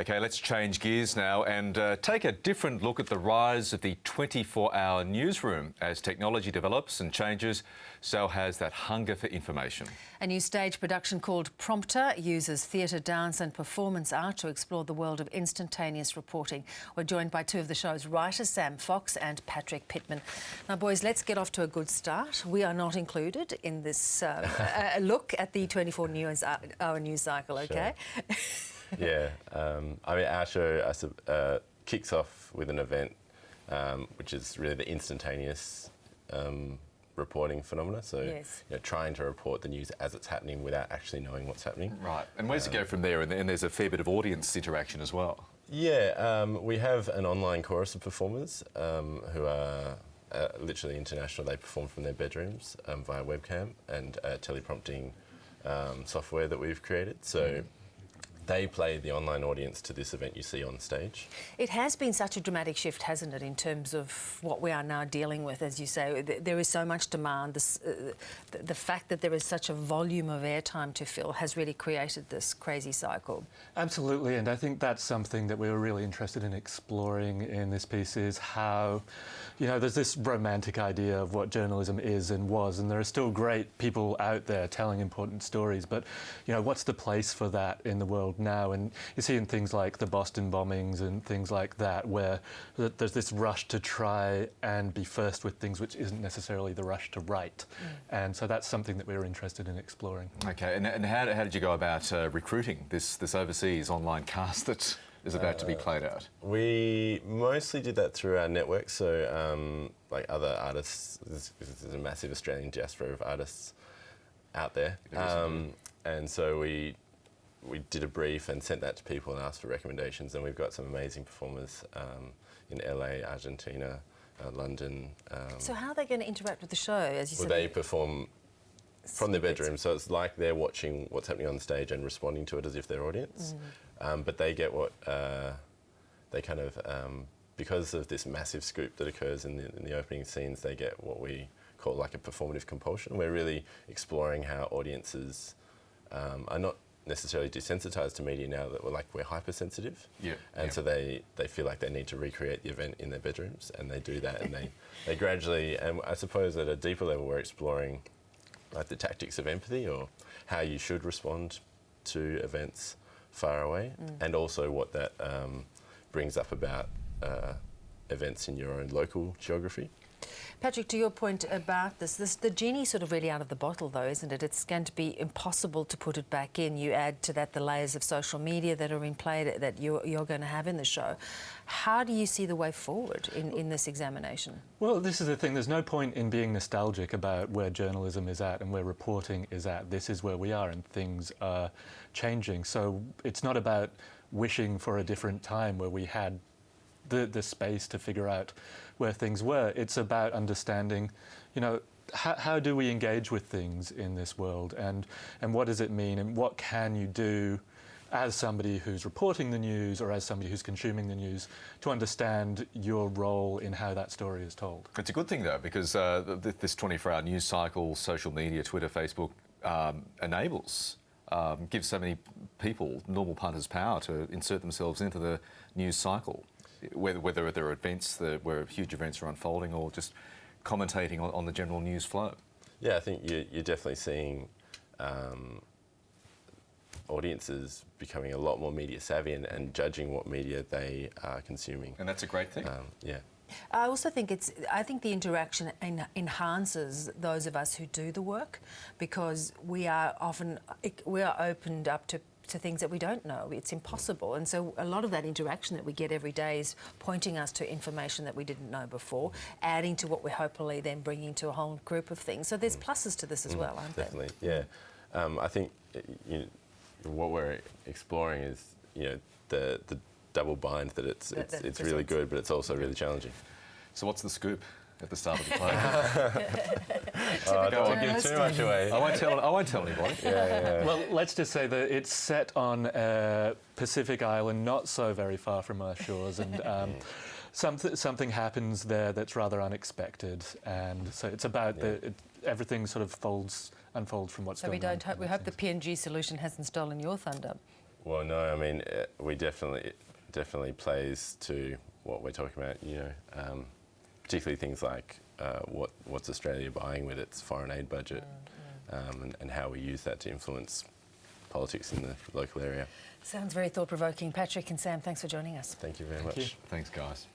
OK, let's change gears now and take a different look at the rise of the 24-hour newsroom. As technology develops and changes, so has that hunger for information. A new stage production called Prompter uses theatre, dance and performance art to explore the world of instantaneous reporting. We're joined by two of the show's writers, Sam Fox and Patrick Pittman. Now, boys, let's get off to a good start. We are not included in this look at the 24-hour news cycle, OK? Sure. Yeah, I mean, our show kicks off with an event which is really the instantaneous reporting phenomena. So, yes, you know, trying to report the news as it's happening without actually knowing what's happening. Right, and where's it go from there? And there's a fair bit of audience interaction as well. Yeah, we have an online chorus of performers who are literally international. They perform from their bedrooms via webcam and teleprompting software that we've created. So they play the online audience to this event you see on stage. It has been such a dramatic shift, hasn't it, in terms of what we are now dealing with. As you say, there is so much demand. The fact that there is such a volume of airtime to fill has really created this crazy cycle. Absolutely, and I think that's something that we were really interested in exploring in this piece, is how, you know, there's this romantic idea of what journalism is and was, and there are still great people out there telling important stories, but, you know, what's the place for that in the world now? And you see in things like the Boston bombings and things like that, where there's this rush to try and be first with things which isn't necessarily the rush to write. And so that's something that we were interested in exploring. OK, and how did you go about recruiting this overseas online cast that is about to be played out? We mostly did that through our network, so like other artists. There's a massive Australian diaspora of artists out there, and so we did a brief and sent that to people and asked for recommendations, and we've got some amazing performers in LA, Argentina, London. So how are they going to interact with the show, as you said? Well, they perform from their bedroom, so it's like they're watching what's happening on stage and responding to it as if they're audience. But they get what they kind of, because of this massive scoop that occurs in the opening scenes, they get what we call like a performative compulsion. We're really exploring how audiences are not necessarily desensitized to media now, that we're hypersensitive. And so they feel like they need to recreate the event in their bedrooms, and they do that, and they gradually, and I suppose at a deeper level we're exploring like the tactics of empathy, or how you should respond to events far away, and also what that brings up about events in your own local geography. Patrick, to your point about this, the genie's sort of really out of the bottle, though, isn't it? It's going to be impossible to put it back in. You add to that the layers of social media that are in play that you're going to have in the show. How do you see the way forward in this examination? Well, this is the thing. There's no point in being nostalgic about where journalism is at and where reporting is at. This is where we are, and things are changing. So it's not about wishing for a different time where we had the space to figure out where things were. It's about understanding, you know, how do we engage with things in this world, and what does it mean, and what can you do as somebody who's reporting the news or as somebody who's consuming the news to understand your role in how that story is told. It's a good thing, though, because this 24-hour news cycle, social media, Twitter, Facebook, enables, gives so many people, normal punters, power to insert themselves into the news cycle, whether there are events where huge events are unfolding, or just commentating on the general news flow. Yeah, I think you're definitely seeing audiences becoming a lot more media savvy and judging what media they are consuming. And that's a great thing. Yeah. I also think I think the interaction enhances those of us who do the work, because we are opened up to things that we don't know. It's impossible. And so a lot of that interaction that we get every day is pointing us to information that we didn't know before, adding to what we're hopefully then bringing to a whole group of things. So there's pluses to this as well, aren't there? Definitely, yeah. I think what we're exploring is, you know, the double bind, that it's really good, but it's also really challenging. So what's the scoop at the start of the play? I don't want to give too much away. I won't tell anybody. Yeah. Well, let's just say that it's set on a Pacific island, not so very far from our shores, and something happens there that's rather unexpected, and so it's about everything sort of unfolds from what's going on. So we hope the PNG solution hasn't stolen your thunder. Well, no, I mean, we definitely plays to what we're talking about, you know, particularly things like what's Australia buying with its foreign aid budget, and how we use that to influence politics in the local area. Sounds very thought-provoking. Patrick and Sam, thanks for joining us. Thank you very Thank much. you. Thanks, guys.